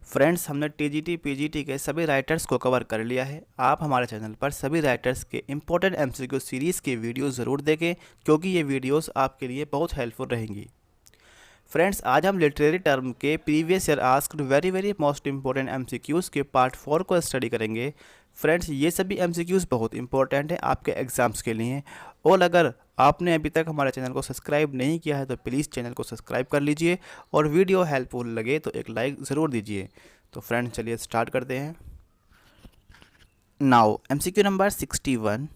Friends, हमने TGT PGT के सभी राइटर्स को कवर कर लिया है। आप हमारे चैनल पर सभी राइटर्स के इम्पोर्टेंट एमसीक्यू सीरीज़ के वीडियो ज़रूर देखें, क्योंकि ये वीडियोस आपके लिए बहुत हेल्पफुल रहेंगी। फ्रेंड्स, आज हम लिटरेरी टर्म के previous year asked very most important MCQs के पार्ट 4 को स्टडी करेंगे। फ्रेंड्स, ये सभी एमसीक्यूज़ बहुत इंपॉर्टेंट है आपके एग्ज़ाम्स के लिए, और अगर आपने अभी तक हमारे चैनल को सब्सक्राइब नहीं किया है तो प्लीज़ चैनल को सब्सक्राइब कर लीजिए, और वीडियो हेल्पफुल लगे तो एक लाइक ज़रूर दीजिए। तो फ्रेंड्स, चलिए स्टार्ट करते हैं। Now MCQ number 61।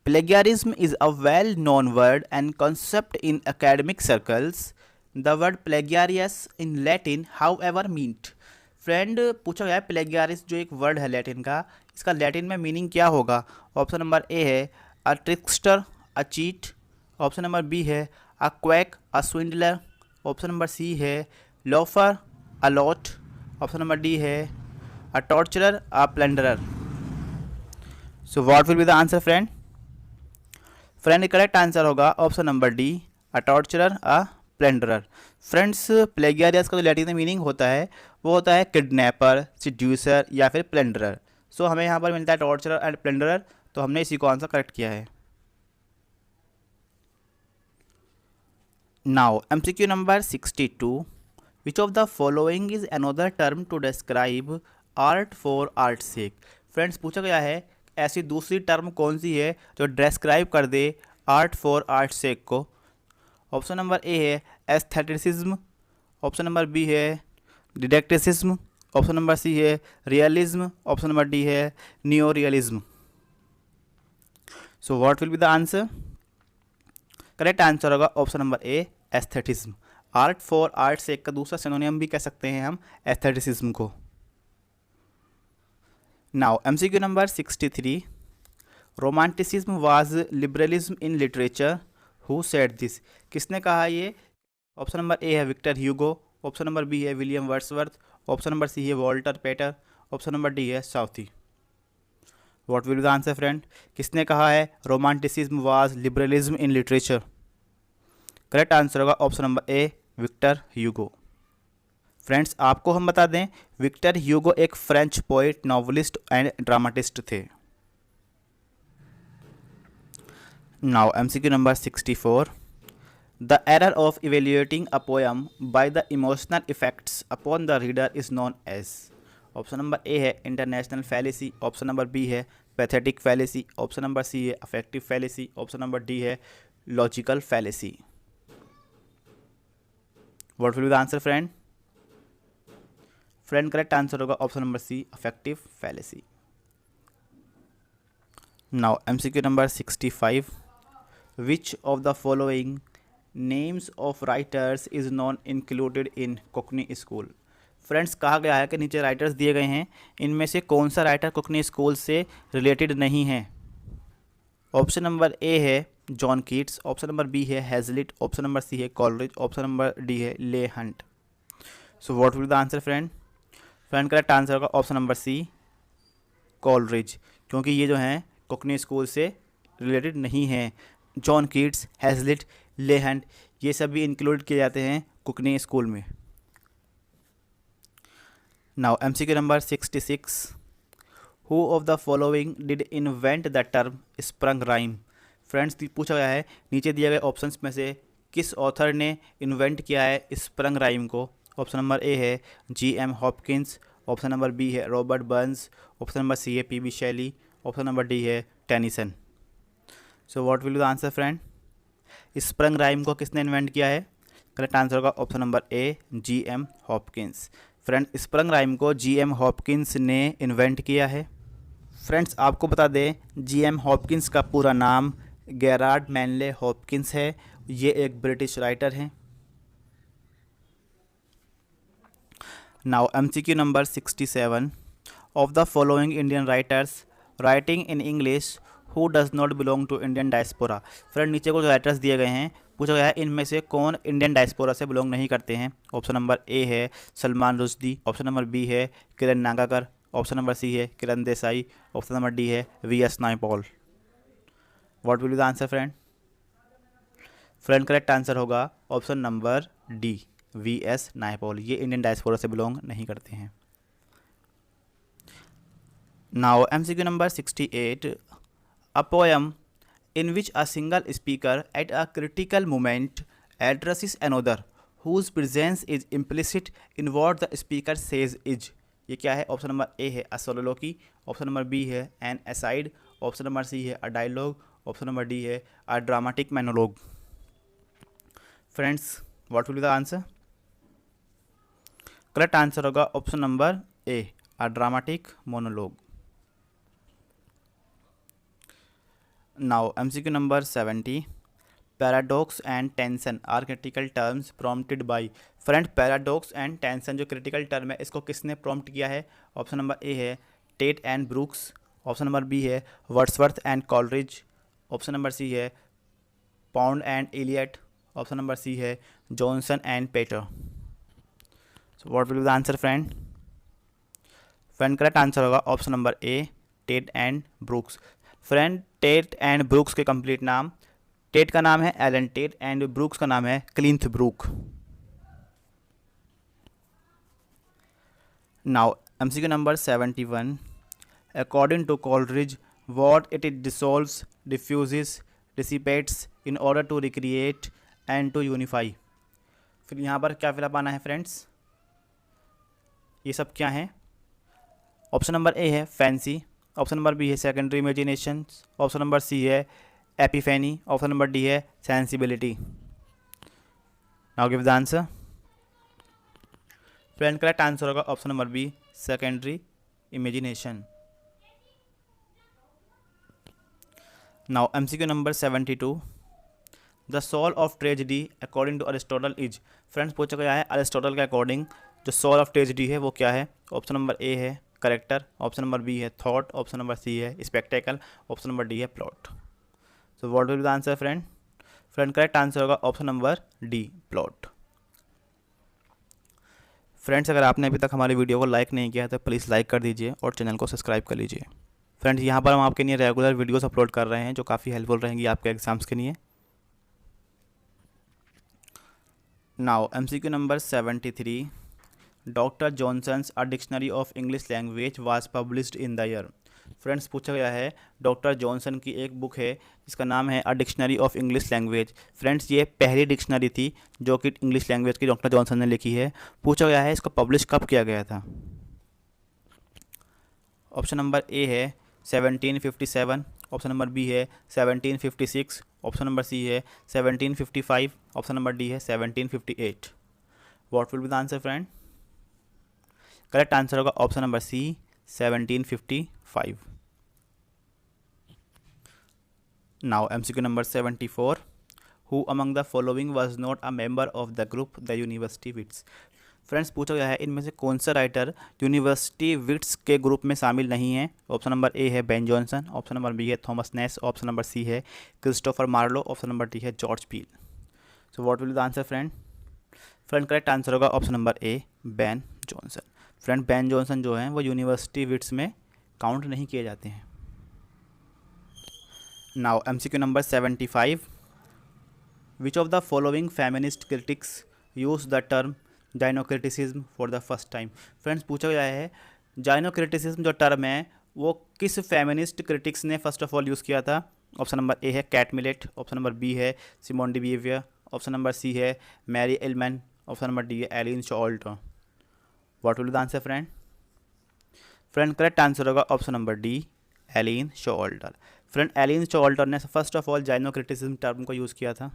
Plagiarism is a well-known word and concept in academic circles. The word plagiarius in Latin, however, meant. Friend, पूछा गया है प्लेगियारिस जो एक वर्ड है लैटिन का, इसका लैटिन में मीनिंग क्या होगा। ऑप्शन नंबर ए है a trickster, a cheat. Option number B है a quack, a swindler. Option number C है loafer, a lout. Option number D है a torturer, a plunderer. So what will be the answer friend? Friend, correct answer होगा option number D, a torturer, a plunderer. Friends, plagiarius का जो Latin में meaning होता है वो होता है किडनैपर, सिड्यूसर या फिर प्लेंडरर। सो हमें यहाँ पर मिलता है टॉर्चरर एंड प्लेंडरर, तो हमने इसी को आंसर करेक्ट किया है। Now MCQ number 62। Which of the following is another term to describe art for art sake. Friends, पूछा गया है ऐसी दूसरी टर्म कौन सी है जो डिस्क्राइब कर दे आर्ट फॉर आर्ट सेक को। ऑप्शन नंबर ए है एस्थेटिसिज्म। ऑप्शन नंबर बी है डिडक्टिसिज्म। ऑप्शन नंबर सी है रियलिज्म। ऑप्शन नंबर डी है neo realism. So what will be the answer? Correct answer होगा option number A, aestheticism. Art for art sake का दूसरा सिनोनियम भी कह सकते हैं हम एस्थेटिसिज्म को। Now MCQ number 63। Romanticism was liberalism in literature, who said this. किसने कहा ये? ऑप्शन नंबर ए है Victor Hugo. Option number B है William Wordsworth. Option number C है Walter Pater. Option number D है Southey. What will be the answer friend? किसने कहा है romanticism was liberalism in literature? Correct answer होगा option number A, Victor Hugo. Friends, आपको हम बता दें विक्टर ह्यूगो एक French poet, novelist and dramatist थे। Now MCQ number 64। The error of evaluating a poem by the emotional effects upon the reader is known as। Option number A है international fallacy. Option number B है pathetic fallacy. Option number C है affective fallacy. Option number D है logical fallacy. What will be the answer friend? Friend, correct answer होगा option number C, affective fallacy. Now MCQ number 65। Which of the following names of writers is non included in cockney school. Friends, कहा गया है कि नीचे writers दिए गए हैं, इनमें से कौन सा राइटर कोकनी स्कूल से रिलेटेड नहीं है। ऑप्शन नंबर ए है John Keats. Option number B है हैजलिट। ऑप्शन नंबर सी है कॉलरिज। ऑप्शन नंबर डी है Leigh Hunt. So what will the answer friend? Friend, correct answer होगा option number C, Coleridge, क्योंकि ये जो हैं Konkani school से रिलेटेड नहीं हैं। जॉन कीट्स, हैजलिट, ले हंट, ये सभी इंक्लूड किए जाते हैं कुकनी स्कूल में। Now MCQ number 66। Who of the following did invent the term sprung rhyme. Friends, पूछा गया है नीचे दिए गए ऑप्शंस में से किस ऑथर ने इन्वेंट किया है स्प्रंग राइम को। ऑप्शन नंबर ए है G M. Hopkins. Option number B है Robert Burns. Option number C है P B. Shelley. Option number D है Tennyson. So what will be the answer friend? Sprung rhyme को किसने invent किया है? Correct answer होगा option number A, G M. Hopkins. Friend, sprung rhyme को G M. Hopkins ने invent किया है। फ्रेंड्स, आपको बता दें जी.एम. हॉपकिंस का पूरा नाम गेरार्ड मैनले हॉपकिंस है। ये एक ब्रिटिश राइटर हैं। Now MCQ number 67। Of the following Indian writers writing in English who does not belong to Indian diaspora. Friend, नीचे कुछ राइटर्स दिए गए हैं, पूछा गया है इनमें से कौन इंडियन डायस्पोरा से बिलोंग नहीं करते हैं। ऑप्शन नंबर ए है Salman Rushdie. Option number B है Kiran Nagarkar. Option number C है Kiran Desai. Option number D है V S. Naipaul. What will be the answer friend? Friend, correct answer होगा option number D, V S. Naipaul. ये इंडियन डायस्पोरा से बिलोंग नहीं करते हैं। Now MCQ number 68. A poem in which a single speaker at a critical moment addresses another whose presence is implicit in what the speaker says is. ये क्या है? Option number A है a soliloquy, option number B है an aside, option number C है a dialogue, option number D है a dramatic monologue. Friends, what will be the answer? Correct answer होगा option number A a dramatic monologue. Now MCQ number 70. Paradox and tension are critical terms prompted by. Friend, paradox and tension जो critical term है इसको किसने prompt किया है? Option number A है Tate and Brooks, option number B है Wordsworth and Coleridge, option number C है Pound and Eliot, option number C है Johnson and Pater. So what will be the answer friend? Friend, correct answer होगा option number A Tate and Brooks. Friend, Tate and Brooks के complete नाम, Tate का नाम है Elon TET and Brooks का नाम है Cleanth Brook. Now MCQ number 71. According to Coleridge, what it dissolves, diffuses, dissipates in order to recreate and to unify. फिर यहाँ पर क्या फिलअप आना है फ्रेंड्स? ये सब क्या है? ऑप्शन नंबर ए है फैंसी, ऑप्शन नंबर बी है secondary imagination, option number C है एपिफेनी, ऑप्शन नंबर डी है sensibility. Now give the answer. Friend, correct answer होगा option number B secondary imagination. Now MCQ number 72. The soul of tragedy according to Aristotle is. Friends, पूछा गया है Aristotle के according जो soul of tragedy है वो क्या है? ऑप्शन नंबर ए है करेक्टर, ऑप्शन नंबर बी है थॉट, ऑप्शन नंबर सी है स्पेक्टेकल, ऑप्शन नंबर डी है plot. So what will be the answer friend? Friend, correct answer होगा option number D plot. Friends, अगर आपने अभी तक हमारी वीडियो को लाइक नहीं किया तो प्लीज़ लाइक कर दीजिए और चैनल को सब्सक्राइब कर लीजिए. फ्रेंड्स, यहाँ पर हम आपके लिए रेगुलर वीडियोस अपलोड कर रहे हैं जो काफ़ी हेल्पफुल रहेंगी आपके एग्जाम्स के लिए. Now MCQ number 73. Doctor Johnson's a dictionary of English language was published in the year. Friends, पूछा गया है डॉक्टर जॉनसन की एक बुक है जिसका नाम है अ dictionary of English language. Friends, ये पहली डिक्शनरी थी जो कि इंग्लिश लैंग्वेज की डॉक्टर जॉनसन ने लिखी है. पूछा गया है इसको पब्लिश कब किया गया था? ऑप्शन नंबर ए है 1757, ऑप्शन नंबर बी है 1756, ऑप्शन नंबर सी है 1755, ऑप्शन नंबर डी है 1758. What will be the answer friend? Correct answer होगा option number C 1755. Now MCQ number 74. Who among the following was not a member of the group the university wits. Friends, पूछा गया है इनमें से कौन सा writer university wits के group में शामिल नहीं है? ऑप्शन नंबर ए है Ben Johnson, option number B है Thomas Nashe, option number C है Christopher Marlowe, option number D है George Peele. So what will be the answer friend? Friend, correct answer होगा option number A Ben Johnson. Friend, Ben Johnson जो हैं वो university wits में count नहीं किए जाते हैं. Now MCQ number 75. Which of the following feminist critics use the term gynocriticism for the first time. Friends, पूछा गया है जाइनोक्रिटिसिज्म जो टर्म है वो किस फेमिनिस्ट क्रिटिक्स ने फर्स्ट ऑफ ऑल यूज़ किया था? ऑप्शन नंबर ए है Kate Millett, option number B है Simone de Beauvoir, option number C है Mary Ellmann, option number D है Elaine Showalter. What will the answer friend? Friend, correct answer होगा option number D Elaine Showalter. Friend, Elaine Showalter ने first of all gynocriticism term को use किया था.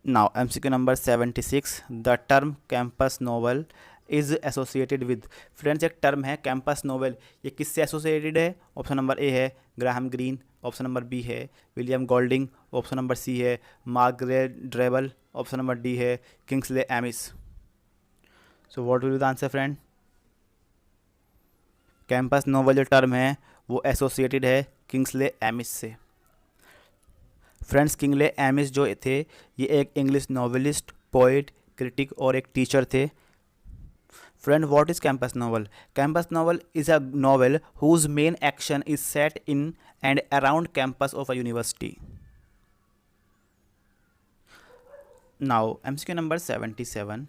Now MCQ number 76. The term campus novel is associated with. Friends, एक टर्म है campus novel, ये किससे एसोसिएटेड है? ऑप्शन नंबर ए है Graham Greene, option number B है William Golding, option number C है Margaret Drabble, option number D है Kingsley Amis. So what will be the answer friend? Campus novel जो term है वो associated है Kingsley amiss से. Friends, Kingsley amiss जो थे ये एक इंग्लिश नॉवेलिस्ट, पोइट, क्रिटिक और एक टीचर थे. Friend, what is campus novel? Campus novel is a novel whose main action is set in and around campus of a university. Now MCQ number 77.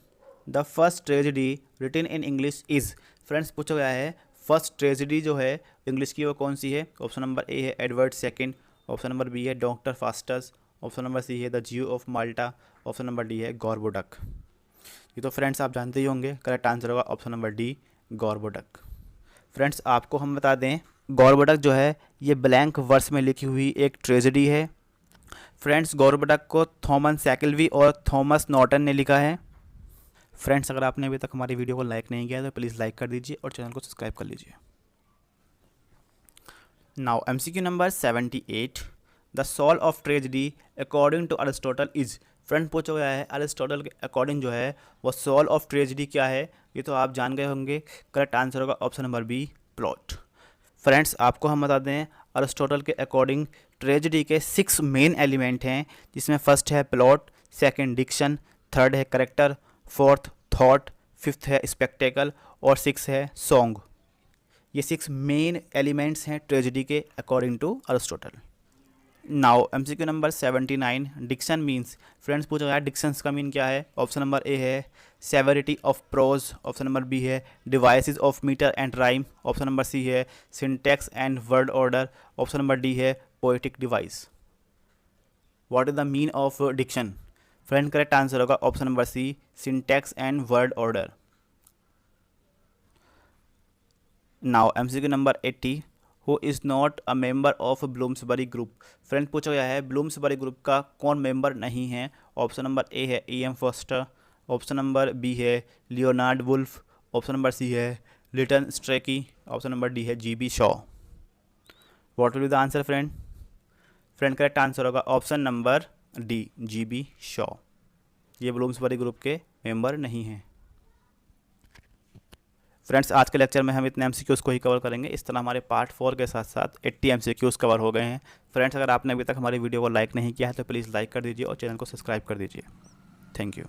The first tragedy written in English is. Friends, पूछा गया है first tragedy जो है English की वो कौन सी है? Option number A है Edward second, option number B है doctor Faustus, option number C है the Jew of Malta, option number D है गॉर्बोडक। ये तो फ्रेंड्स आप जानते ही होंगे, करेक्ट आंसर होगा option number D Gorboduc. Friends आपको हम बता दें, गॉर्बोडक जो है ये ब्लैंक वर्स में लिखी हुई एक ट्रेजेडी है। फ्रेंड्स गॉर्बोडक को थॉमस सेकेल्वी और थॉमस नॉर्टन ने लिखा है। फ्रेंड्स अगर आपने अभी तक हमारी वीडियो को लाइक नहीं किया तो प्लीज़ लाइक कर दीजिए और चैनल को सब्सक्राइब कर लीजिए। Now MCQ number 78, the soul of tragedy according to Aristotle is. Friend पूछा गया है अरिस्टोटल के अकॉर्डिंग जो है वो सोल ऑफ ट्रेजेडी क्या है? ये तो आप जान गए होंगे, करेक्ट आंसर होगा option number B plot. Friends आपको हम बता दें, अरिस्टोटल के अकॉर्डिंग ट्रेजेडी के 6 मेन एलिमेंट हैं, जिसमें फर्स्ट है प्लॉट, सेकंड डिक्शन, थर्ड है करेक्टर, फोर्थ थॉट, फिफ्थ है स्पेक्टेकल और 6 है सॉन्ग। ये 6 मेन एलिमेंट्स हैं ट्रेजेडी के according to Aristotle. Now MCQ number 79, diction means. Friends पूछा गया डिक्शंस का मीन क्या है? ऑप्शन नंबर ए है severity of prose, option number B है devices of metre and rhyme, option number C है syntax and word order, option number D है poetic device. What is the mean of diction? Friend correct answer होगा option number C syntax and word order. Now MCQ number 80, who is not a member of Bloomsbury group. Friend पूछा गया है Bloomsbury group का कौन member नहीं है? Option number A है E.M. Forster, option number B है Leonard Woolf, option number C है Lytton Strachey, option number D है G.B. Shaw. What will be the answer friend? Friend correct answer होगा option number D G.B. Shaw. ये Bloomsbury group के member नहीं हैं। Friends आज के लेक्चर में हम इतने MCQs को ही कवर करेंगे। इस तरह हमारे पार्ट 4 के साथ साथ 80 MCQs कवर हो गए हैं। फ्रेंड्स अगर आपने अभी तक हमारी वीडियो को लाइक नहीं किया है तो प्लीज़ लाइक कर दीजिए और चैनल को सब्सक्राइब कर दीजिए। Thank you.